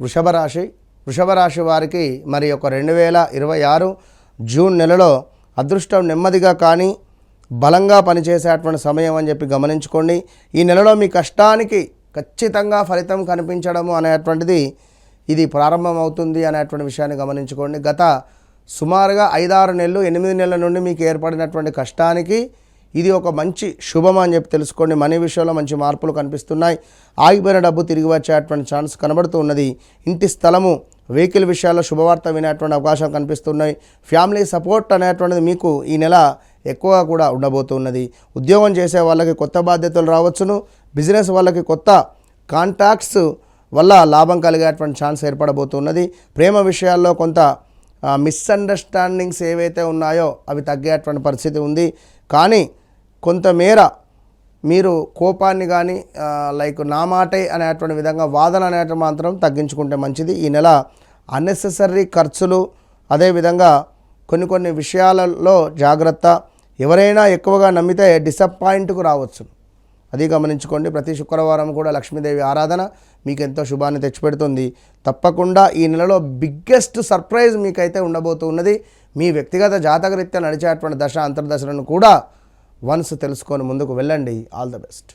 వృషభ రాశి వారికి మరి ఒక 2026 జూన్ నెలలో అదృష్టం నెమ్మదిగా కానీ బలంగా పనిచేసేటువంటి సమయం అని చెప్పి గమనించుకోండి. ఈ నెలలో మీ కష్టానికి ఖచ్చితంగా ఫలితం కనిపించడము అనేటువంటిది ఇది ప్రారంభమవుతుంది అనేటువంటి విషయాన్ని గమనించుకోండి. గత సుమారుగా 5-6 నెలలు 8 నెలల నుండి మీకు ఏర్పడినటువంటి కష్టానికి ఇది ఒక మంచి శుభం అని చెప్పి తెలుసుకోండి. మనీ విషయంలో మంచి మార్పులు కనిపిస్తున్నాయి. ఆగిపోయిన డబ్బు తిరిగి వచ్చేటువంటి ఛాన్స్ కనబడుతూ ఉన్నది. ఇంటి స్థలము వెహికల్ విషయాల్లో శుభవార్త వినేటువంటి అవకాశం కనిపిస్తున్నాయి. ఫ్యామిలీ సపోర్ట్ అనేటువంటిది మీకు ఈ నెల ఎక్కువగా కూడా ఉండబోతున్నది. ఉద్యోగం చేసే వాళ్ళకి కొత్త బాధ్యతలు రావచ్చును. బిజినెస్ వాళ్ళకి కొత్త కాంటాక్ట్స్ వల్ల లాభం కలిగేటువంటి ఛాన్స్ ఏర్పడబోతున్నది. ప్రేమ విషయాల్లో కొంత మిస్అండర్స్టాండింగ్స్ ఏవైతే ఉన్నాయో అవి తగ్గేటువంటి పరిస్థితి ఉంది. కానీ కొంతమేర మీరు కోపాన్ని కానీ లైక్ నా మాటే అనేటువంటి విధంగా వాదన అనేటువంటి మాత్రం తగ్గించుకుంటే మంచిది. ఈ నెల అన్నెసెసరీ ఖర్చులు, అదేవిధంగా కొన్ని విషయాలలో జాగ్రత్త. ఎవరైనా ఎక్కువగా నమ్మితే డిసప్పాయింట్కు రావచ్చు, అది గమనించుకోండి. ప్రతి శుక్రవారం కూడా లక్ష్మీదేవి ఆరాధన మీకు ఎంతో శుభాన్ని తెచ్చిపెడుతుంది. తప్పకుండా ఈ నెలలో బిగ్గెస్ట్ సర్ప్రైజ్ మీకైతే ఉండబోతున్నది. మీ వ్యక్తిగత జాతకరీత్యా నడిచేటువంటి దశ అంతర్దశలను కూడా వన్స్ తెలుసుకొని ముందుకు వెళ్ళండి. All the best.